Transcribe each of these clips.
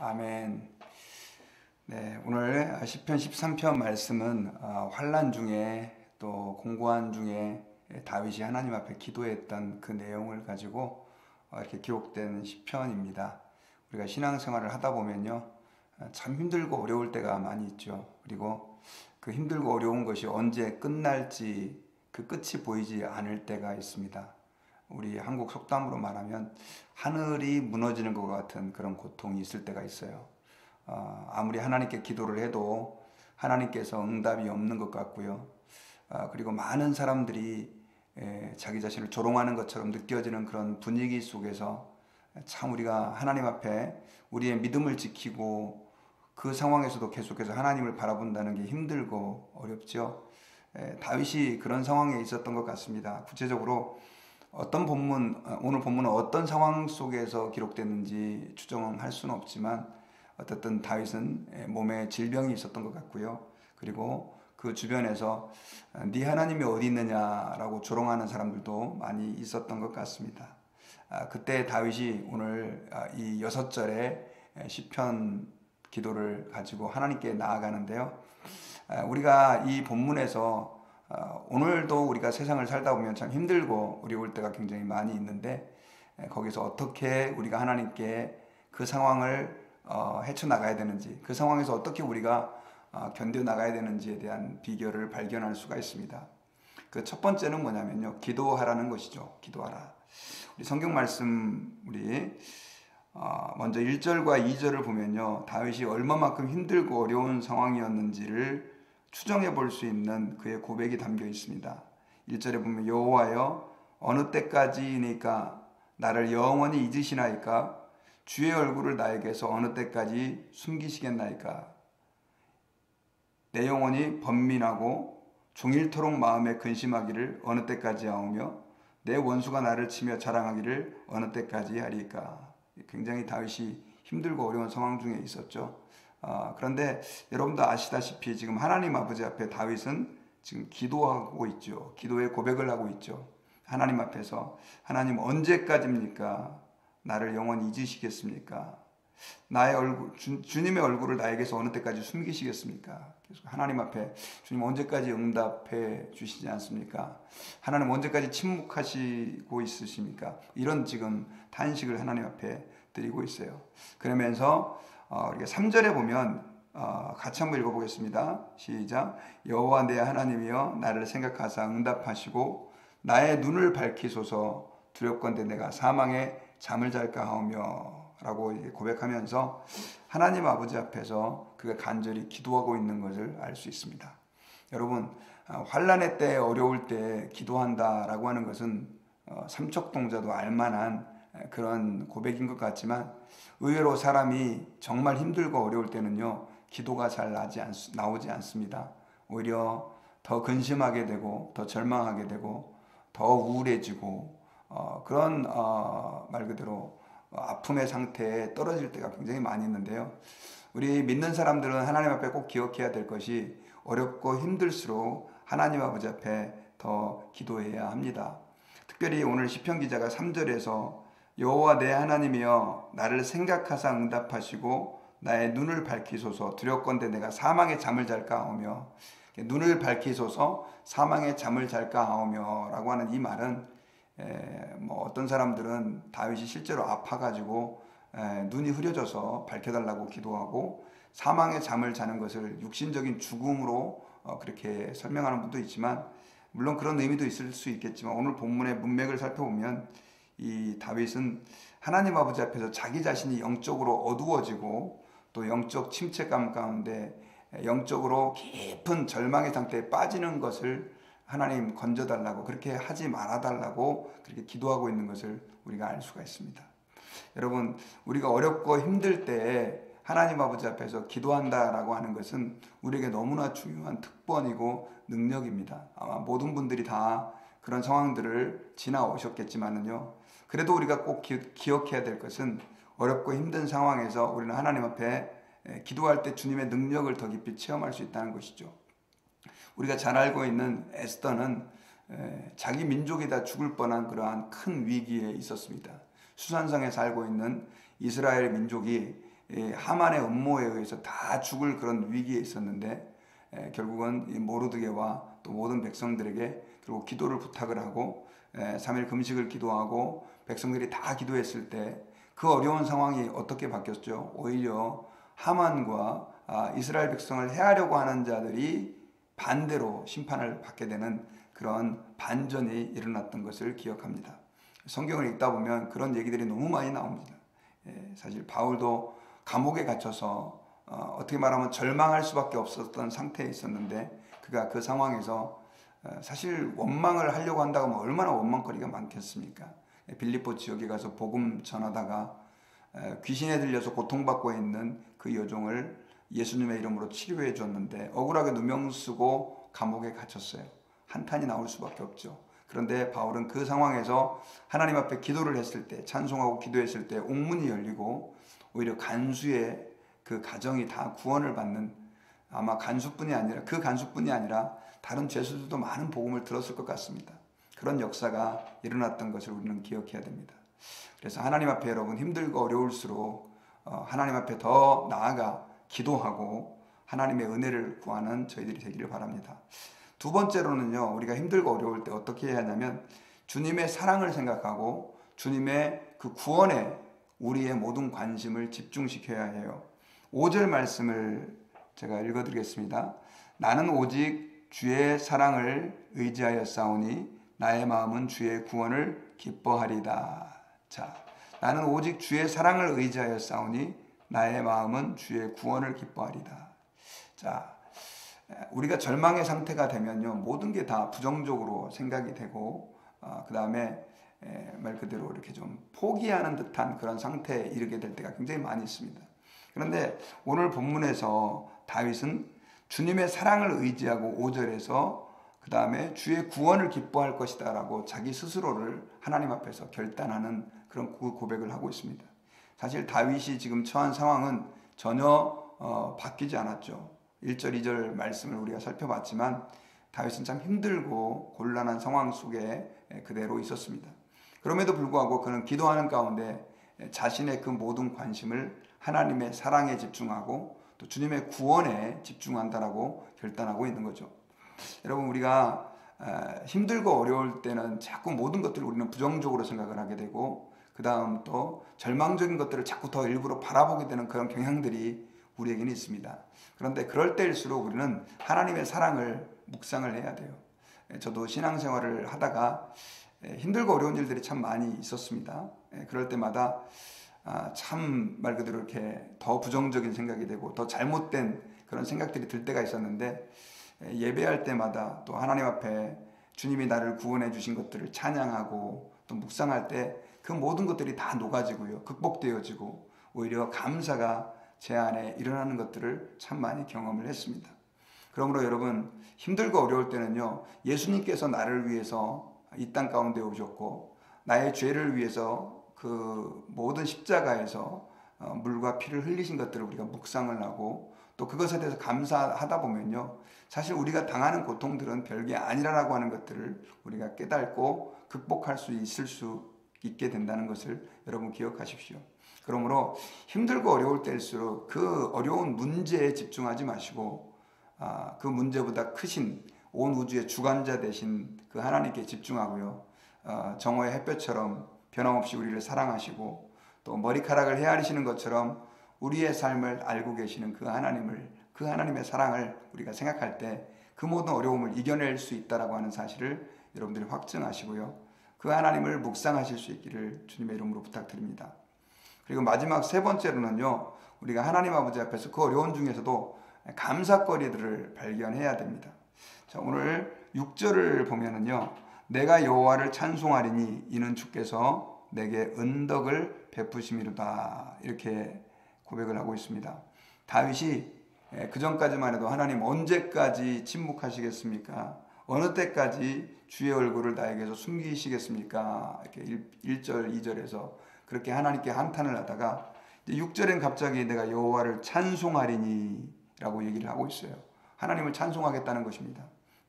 아멘. 네, 오늘 시편 13편 말씀은 환난 중에 또 공고한 중에 다윗이 하나님 앞에 기도했던 그 내용을 가지고 이렇게 기록된 시편입니다. 우리가 신앙생활을 하다 보면요, 참 힘들고 어려울 때가 많이 있죠. 그리고 그 힘들고 어려운 것이 언제 끝날지 그 끝이 보이지 않을 때가 있습니다. 우리 한국 속담으로 말하면 하늘이 무너지는 것 같은 그런 고통이 있을 때가 있어요. 아무리 하나님께 기도를 해도 하나님께서 응답이 없는 것 같고요. 그리고 많은 사람들이 자기 자신을 조롱하는 것처럼 느껴지는 그런 분위기 속에서 참 우리가 하나님 앞에 우리의 믿음을 지키고 그 상황에서도 계속해서 하나님을 바라본다는 게 힘들고 어렵죠. 다윗이 그런 상황에 있었던 것 같습니다. 구체적으로 오늘 본문은 어떤 상황 속에서 기록됐는지 추정할 수는 없지만 어쨌든 다윗은 몸에 질병이 있었던 것 같고요. 그리고 그 주변에서 네 하나님이 어디 있느냐라고 조롱하는 사람들도 많이 있었던 것 같습니다. 그때 다윗이 오늘 이 6절의 시편 기도를 가지고 하나님께 나아가는데요. 우리가 이 본문에서 오늘도 우리가 세상을 살다 보면 참 힘들고 어려울 때가 굉장히 많이 있는데 거기서 어떻게 우리가 하나님께 그 상황을 헤쳐나가야 되는지, 그 상황에서 어떻게 우리가 견뎌나가야 되는지에 대한 비결을 발견할 수가 있습니다. 그 첫 번째는 뭐냐면요, 기도하라는 것이죠. 기도하라. 우리 성경 말씀 먼저 1절과 2절을 보면요, 다윗이 얼마만큼 힘들고 어려운 상황이었는지를 추정해 볼 수 있는 그의 고백이 담겨 있습니다. 1절에 보면 여호와여 어느 때까지니까 나를 영원히 잊으시나이까 주의 얼굴을 나에게서 어느 때까지 숨기시겠나이까 내 영혼이 번민하고 종일토록 마음에 근심하기를 어느 때까지 하오며 내 원수가 나를 치며 자랑하기를 어느 때까지 하리까. 굉장히 다윗이 힘들고 어려운 상황 중에 있었죠. 그런데 여러분도 아시다시피 지금 하나님 아버지 앞에 다윗은 지금 기도하고 있죠. 기도의 고백을 하고 있죠. 하나님 앞에서 하나님 언제까지입니까? 나를 영원히 잊으시겠습니까? 나의 얼굴, 주님의 얼굴을 나에게서 어느 때까지 숨기시겠습니까? 계속 하나님 앞에 주님 언제까지 응답해 주시지 않습니까? 하나님 언제까지 침묵하시고 있으십니까? 이런 지금 탄식을 하나님 앞에 드리고 있어요. 그러면서 우리가 3절에 보면 같이 한번 읽어보겠습니다. 시작. 여호와 내 하나님이여 나를 생각하사 응답하시고 나의 눈을 밝히소서 두렵건대 내가 사망에 잠을 잘까 하오며 라고 고백하면서 하나님 아버지 앞에서 그가 간절히 기도하고 있는 것을 알 수 있습니다. 여러분, 환난의 때 어려울 때 기도한다라고 하는 것은 삼척동자도 알만한 그런 고백인 것 같지만 의외로 사람이 정말 힘들고 어려울 때는요, 기도가 잘 나오지 않습니다. 오히려 더 근심하게 되고 더 절망하게 되고 더 우울해지고 그런 말 그대로 아픔의 상태에 떨어질 때가 굉장히 많이 있는데요. 우리 믿는 사람들은 하나님 앞에 꼭 기억해야 될 것이 어렵고 힘들수록 하나님 아버지 앞에 더 기도해야 합니다. 특별히 오늘 시편 기자가 3절에서 여호와 내 하나님이여 나를 생각하사 응답하시고 나의 눈을 밝히소서 두렵건대 내가 사망의 잠을 잘까 하오며, 눈을 밝히소서 사망의 잠을 잘까 하오며 라고 하는 이 말은 어떤 사람들은 다윗이 실제로 아파가지고 눈이 흐려져서 밝혀달라고 기도하고 사망의 잠을 자는 것을 육신적인 죽음으로 그렇게 설명하는 분도 있지만, 물론 그런 의미도 있을 수 있겠지만 오늘 본문의 문맥을 살펴보면 이 다윗은 하나님 아버지 앞에서 자기 자신이 영적으로 어두워지고 또 영적 침체감 가운데 영적으로 깊은 절망의 상태에 빠지는 것을 하나님 건져달라고, 그렇게 하지 말아달라고 그렇게 기도하고 있는 것을 우리가 알 수가 있습니다. 여러분, 우리가 어렵고 힘들 때 하나님 아버지 앞에서 기도한다라고 하는 것은 우리에게 너무나 중요한 특권이고 능력입니다. 아마 모든 분들이 다 그런 상황들을 지나오셨겠지만은요, 그래도 우리가 꼭 기억해야 될 것은 어렵고 힘든 상황에서 우리는 하나님 앞에 기도할 때 주님의 능력을 더 깊이 체험할 수 있다는 것이죠. 우리가 잘 알고 있는 에스더는 자기 민족이 다 죽을 뻔한 그러한 큰 위기에 있었습니다. 수산성에 살고 있는 이스라엘 민족이 하만의 음모에 의해서 다 죽을 그런 위기에 있었는데 결국은 이 모르드게와 또 모든 백성들에게 결국 기도를 부탁을 하고 3일 금식을 기도하고 백성들이 다 기도했을 때 그 어려운 상황이 어떻게 바뀌었죠? 오히려 하만과 이스라엘 백성을 해하려고 하는 자들이 반대로 심판을 받게 되는 그런 반전이 일어났던 것을 기억합니다. 성경을 읽다 보면 그런 얘기들이 너무 많이 나옵니다. 사실 바울도 감옥에 갇혀서 어떻게 말하면 절망할 수밖에 없었던 상태에 있었는데 그가 그 상황에서 사실 원망을 하려고 한다고 하면 얼마나 원망거리가 많겠습니까? 빌립보 지역에 가서 복음 전하다가 귀신에 들려서 고통받고 있는 그 여종을 예수님의 이름으로 치료해 줬는데 억울하게 누명 쓰고 감옥에 갇혔어요. 한탄이 나올 수밖에 없죠. 그런데 바울은 그 상황에서 하나님 앞에 기도를 했을 때, 찬송하고 기도했을 때 옥문이 열리고 오히려 간수의 그 가정이 다 구원을 받는, 아마 간수뿐이 아니라 다른 죄수들도 많은 복음을 들었을 것 같습니다. 그런 역사가 일어났던 것을 우리는 기억해야 됩니다. 그래서 하나님 앞에 여러분 힘들고 어려울수록 하나님 앞에 더 나아가 기도하고 하나님의 은혜를 구하는 저희들이 되기를 바랍니다. 두 번째로는요, 우리가 힘들고 어려울 때 어떻게 해야 하냐면 주님의 사랑을 생각하고 주님의 그 구원에 우리의 모든 관심을 집중시켜야 해요. 5절 말씀을 제가 읽어드리겠습니다. 나는 오직 주의 사랑을 의지하여 싸우니 나의 마음은 주의 구원을 기뻐하리다. 자, 나는 오직 주의 사랑을 의지하여 싸우니 나의 마음은 주의 구원을 기뻐하리다. 자, 우리가 절망의 상태가 되면요, 모든 게 다 부정적으로 생각이 되고 그 다음에 말 그대로 이렇게 좀 포기하는 듯한 그런 상태에 이르게 될 때가 굉장히 많이 있습니다. 그런데 오늘 본문에서 다윗은 주님의 사랑을 의지하고 5절에서 그 다음에 주의 구원을 기뻐할 것이다 라고 자기 스스로를 하나님 앞에서 결단하는 그런 고백을 하고 있습니다. 사실 다윗이 지금 처한 상황은 전혀 바뀌지 않았죠. 1절 2절 말씀을 우리가 살펴봤지만 다윗은 참 힘들고 곤란한 상황 속에 그대로 있었습니다. 그럼에도 불구하고 그는 기도하는 가운데 자신의 그 모든 관심을 하나님의 사랑에 집중하고 또 주님의 구원에 집중한다라고 결단하고 있는 거죠. 여러분, 우리가 힘들고 어려울 때는 자꾸 모든 것들을 우리는 부정적으로 생각을 하게 되고 그 다음 또 절망적인 것들을 자꾸 더 일부러 바라보게 되는 그런 경향들이 우리에게는 있습니다. 그런데 그럴 때일수록 우리는 하나님의 사랑을 묵상을 해야 돼요. 저도 신앙생활을 하다가 힘들고 어려운 일들이 참 많이 있었습니다. 그럴 때마다 참 말 그대로 이렇게 더 부정적인 생각이 되고 더 잘못된 그런 생각들이 들 때가 있었는데 예배할 때마다 또 하나님 앞에 주님이 나를 구원해 주신 것들을 찬양하고 또 묵상할 때 그 모든 것들이 다 녹아지고요, 극복되어지고 오히려 감사가 제 안에 일어나는 것들을 참 많이 경험을 했습니다. 그러므로 여러분, 힘들고 어려울 때는요, 예수님께서 나를 위해서 이 땅 가운데 오셨고 나의 죄를 위해서 그 모든 십자가에서 물과 피를 흘리신 것들을 우리가 묵상을 하고 또 그것에 대해서 감사하다 보면요, 사실 우리가 당하는 고통들은 별게 아니라고 하는 것들을 우리가 깨닫고 극복할 수 있게 된다는 것을 여러분 기억하십시오. 그러므로 힘들고 어려울 때일수록 그 어려운 문제에 집중하지 마시고 그 문제보다 크신 온 우주의 주관자 되신 그 하나님께 집중하고요, 정오의 햇볕처럼 변함없이 우리를 사랑하시고 또 머리카락을 헤아리시는 것처럼 우리의 삶을 알고 계시는 그 하나님의 사랑을 우리가 생각할 때 그 모든 어려움을 이겨낼 수 있다라고 하는 사실을 여러분들이 확증하시고요, 그 하나님을 묵상하실 수 있기를 주님의 이름으로 부탁드립니다. 그리고 마지막 세 번째로는요, 우리가 하나님 아버지 앞에서 그 어려운 중에서도 감사거리들을 발견해야 됩니다. 자, 오늘 6절을 보면은요, 내가 여호와를 찬송하리니 이는 주께서 내게 은덕을 베푸심이로다, 이렇게 고백을 하고 있습니다. 다윗이 그 전까지만 해도 하나님 언제까지 침묵하시겠습니까? 어느 때까지 주의 얼굴을 나에게서 숨기시겠습니까? 이렇게 1절 2절에서 그렇게 하나님께 한탄을 하다가 6절엔 갑자기 내가 여호와를 찬송하리니 라고 얘기를 하고 있어요. 하나님을 찬송하겠다는 것입니다.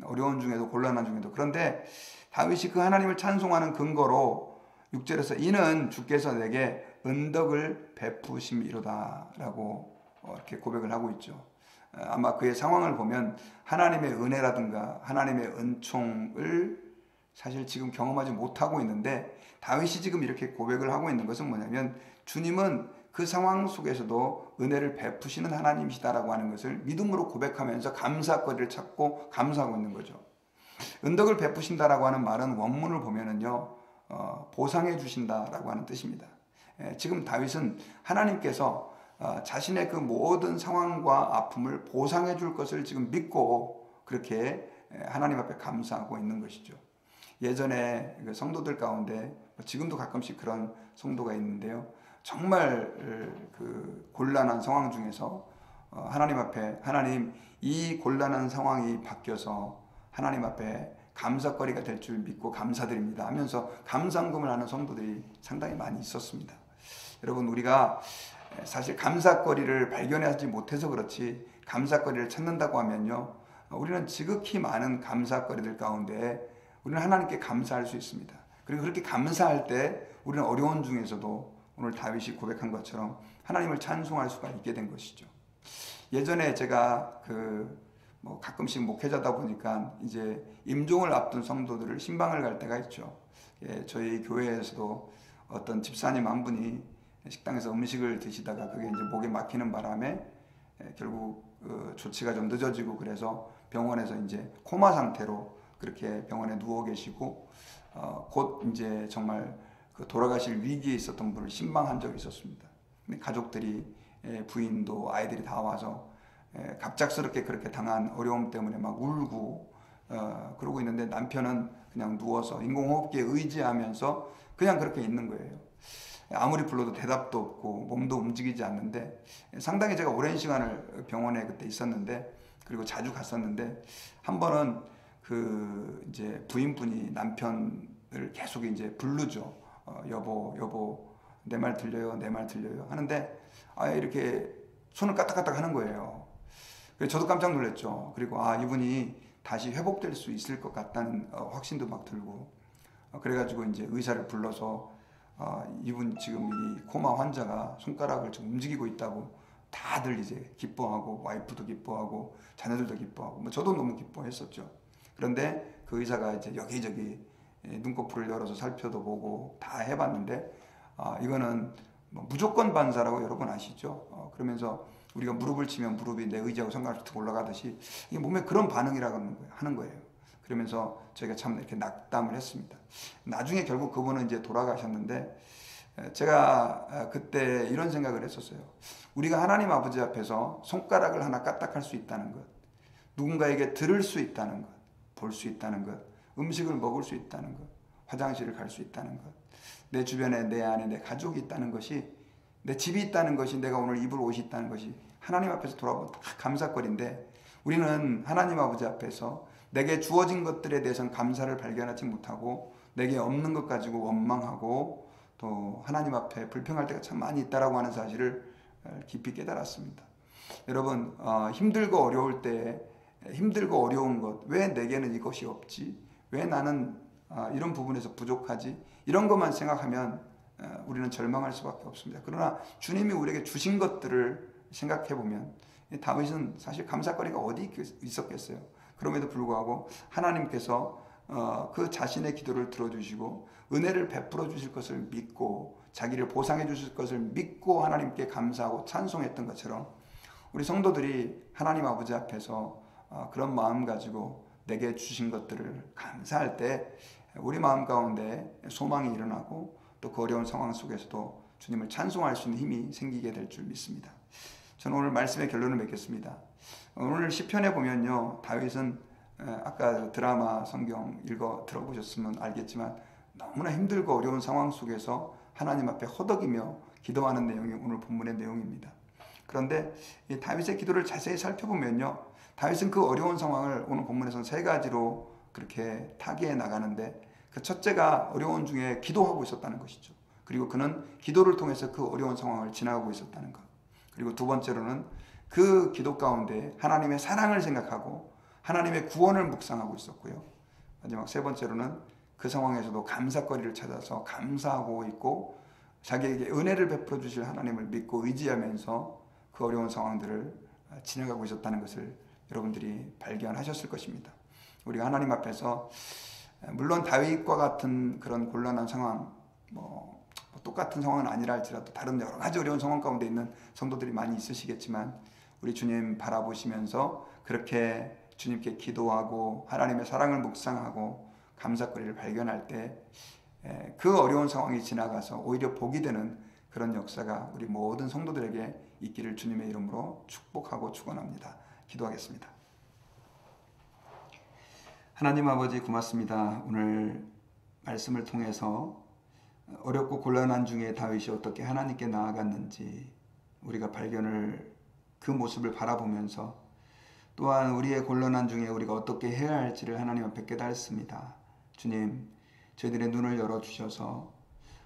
어려운 중에도 곤란한 중에도. 그런데 다윗이 그 하나님을 찬송하는 근거로 6절에서 이는 주께서 내게 은덕을 베푸심이로다라고 이렇게 고백을 하고 있죠. 아마 그의 상황을 보면 하나님의 은혜라든가 하나님의 은총을 사실 지금 경험하지 못하고 있는데, 다윗이 지금 이렇게 고백을 하고 있는 것은 뭐냐면 주님은 그 상황 속에서도 은혜를 베푸시는 하나님이시다라고 하는 것을 믿음으로 고백하면서 감사거리를 찾고 감사하고 있는 거죠. 은덕을 베푸신다라고 하는 말은 원문을 보면은요, 보상해 주신다라고 하는 뜻입니다. 지금 다윗은 하나님께서 자신의 그 모든 상황과 아픔을 보상해 줄 것을 지금 믿고 그렇게 하나님 앞에 감사하고 있는 것이죠. 예전에 성도들 가운데 지금도 가끔씩 그런 성도가 있는데요, 정말 그 곤란한 상황 중에서 하나님 앞에, 하나님, 이 곤란한 상황이 바뀌어서 하나님 앞에 감사거리가 될 줄 믿고 감사드립니다 하면서 감사금을 하는 성도들이 상당히 많이 있었습니다. 여러분, 우리가 사실 감사거리를 발견하지 못해서 그렇지, 감사거리를 찾는다고 하면요, 우리는 지극히 많은 감사거리들 가운데 우리는 하나님께 감사할 수 있습니다. 그리고 그렇게 감사할 때 우리는 어려운 중에서도 오늘 다윗이 고백한 것처럼 하나님을 찬송할 수가 있게 된 것이죠. 예전에 제가 가끔씩 목회자다 보니까 이제 임종을 앞둔 성도들을 신방을 갈 때가 있죠. 저희 교회에서도 어떤 집사님 한 분이 식당에서 음식을 드시다가 그게 이제 목에 막히는 바람에 결국 조치가 좀 늦어지고, 그래서 병원에서 이제 코마 상태로 그렇게 병원에 누워 계시고 곧 이제 정말 그 돌아가실 위기에 있었던 분을 신방한 적이 있었습니다. 근데 가족들이, 부인도 아이들이 다 와서 갑작스럽게 그렇게 당한 어려움 때문에 막 울고 그러고 있는데, 남편은 그냥 누워서 인공호흡기에 의지하면서 그냥 그렇게 있는 거예요. 아무리 불러도 대답도 없고 몸도 움직이지 않는데, 상당히 제가 오랜 시간을 병원에 그때 있었는데, 그리고 자주 갔었는데, 한 번은 이제 부인분이 남편을 계속 이제 부르죠. 여보, 내 말 들려요, 내 말 들려요 하는데, 이렇게 손을 까딱까딱 하는 거예요. 그래서 저도 깜짝 놀랐죠. 그리고 이분이 다시 회복될 수 있을 것 같다는 확신도 막 들고, 그래가지고 이제 의사를 불러서 이분 지금 이 코마 환자가 손가락을 좀 움직이고 있다고 다들 이제 기뻐하고, 와이프도 기뻐하고 자녀들도 기뻐하고, 저도 너무 기뻐했었죠. 그런데 그 의사가 이제 여기저기 눈꺼풀을 열어서 살펴도 보고 다 해봤는데, 이거는 무조건 반사라고 여러분 아시죠? 그러면서 우리가 무릎을 치면 무릎이 내 의지하고 상관없이 툭 올라가듯이 이게 몸에 그런 반응이라고 하는 거예요. 그러면서 저희가 참 이렇게 낙담을 했습니다. 나중에 결국 그분은 이제 돌아가셨는데, 제가 그때 이런 생각을 했었어요. 우리가 하나님 아버지 앞에서 손가락을 하나 까딱할 수 있다는 것, 누군가에게 들을 수 있다는 것, 볼 수 있다는 것, 음식을 먹을 수 있다는 것, 화장실을 갈 수 있다는 것, 내 주변에 내 안에 내 가족이 있다는 것이, 내 집이 있다는 것이, 내가 오늘 입을 옷이 있다는 것이 하나님 앞에서 돌아보면 다 감사거리인데, 우리는 하나님 아버지 앞에서 내게 주어진 것들에 대해서는 감사를 발견하지 못하고 내게 없는 것 가지고 원망하고 또 하나님 앞에 불평할 때가 참 많이 있다라고 하는 사실을 깊이 깨달았습니다. 여러분, 힘들고 어려울 때, 힘들고 어려운 것, 왜 내게는 이것이 없지? 왜 나는 이런 부분에서 부족하지? 이런 것만 생각하면 우리는 절망할 수밖에 없습니다. 그러나 주님이 우리에게 주신 것들을 생각해 보면 다윗은 사실 감사거리가 어디 있었겠어요. 그럼에도 불구하고 하나님께서 그 자신의 기도를 들어주시고 은혜를 베풀어 주실 것을 믿고 자기를 보상해 주실 것을 믿고 하나님께 감사하고 찬송했던 것처럼, 우리 성도들이 하나님 아버지 앞에서 그런 마음 가지고 내게 주신 것들을 감사할 때 우리 마음 가운데 소망이 일어나고 또 그 어려운 상황 속에서도 주님을 찬송할 수 있는 힘이 생기게 될 줄 믿습니다. 저는 오늘 말씀의 결론을 맺겠습니다. 오늘 시편에 보면요, 다윗은 아까 드라마 성경 읽어 들어보셨으면 알겠지만 너무나 힘들고 어려운 상황 속에서 하나님 앞에 허덕이며 기도하는 내용이 오늘 본문의 내용입니다. 그런데 이 다윗의 기도를 자세히 살펴보면요, 다윗은 그 어려운 상황을 오늘 본문에서는 세 가지로 그렇게 타개해 나가는데, 그 첫째가 어려운 중에 기도하고 있었다는 것이죠. 그리고 그는 기도를 통해서 그 어려운 상황을 지나가고 있었다는 것. 그리고 두 번째로는 그 기도 가운데 하나님의 사랑을 생각하고 하나님의 구원을 묵상하고 있었고요. 마지막 세 번째로는 그 상황에서도 감사거리를 찾아서 감사하고 있고 자기에게 은혜를 베풀어 주실 하나님을 믿고 의지하면서 그 어려운 상황들을 지나가고 있었다는 것을 여러분들이 발견하셨을 것입니다. 우리가 하나님 앞에서 물론 다윗과 같은 그런 곤란한 상황, 똑같은 상황은 아니라 할지라도 다른 여러 가지 어려운 상황 가운데 있는 성도들이 많이 있으시겠지만 우리 주님 바라보시면서 그렇게 주님께 기도하고 하나님의 사랑을 묵상하고 감사거리를 발견할 때 그 어려운 상황이 지나가서 오히려 복이 되는 그런 역사가 우리 모든 성도들에게 있기를 주님의 이름으로 축복하고 축원합니다. 기도하겠습니다. 하나님 아버지 고맙습니다. 오늘 말씀을 통해서 어렵고 곤란한 중에 다윗이 어떻게 하나님께 나아갔는지 우리가 발견을 그 모습을 바라보면서 또한 우리의 곤란한 중에 우리가 어떻게 해야 할지를 하나님 앞에 깨달습니다. 주님, 저희들의 눈을 열어주셔서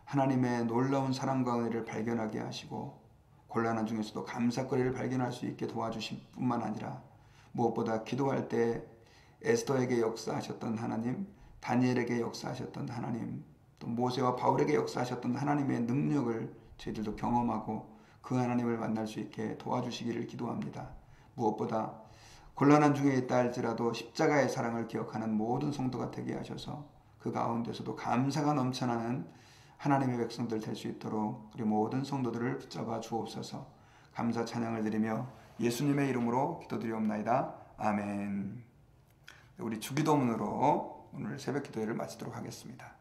하나님의 놀라운 사랑과 은혜를 발견하게 하시고 곤란한 중에서도 감사거리를 발견할 수 있게 도와주실 뿐만 아니라 무엇보다 기도할 때 에스더에게 역사하셨던 하나님, 다니엘에게 역사하셨던 하나님, 또 모세와 바울에게 역사하셨던 하나님의 능력을 저희들도 경험하고 그 하나님을 만날 수 있게 도와주시기를 기도합니다. 무엇보다 곤란한 중에 있다 할지라도 십자가의 사랑을 기억하는 모든 성도가 되게 하셔서 그 가운데서도 감사가 넘쳐나는 하나님의 백성들 될 수 있도록 우리 모든 성도들을 붙잡아 주옵소서. 감사 찬양을 드리며 예수님의 이름으로 기도드리옵나이다. 아멘. 우리 주기도문으로 오늘 새벽 기도회를 마치도록 하겠습니다.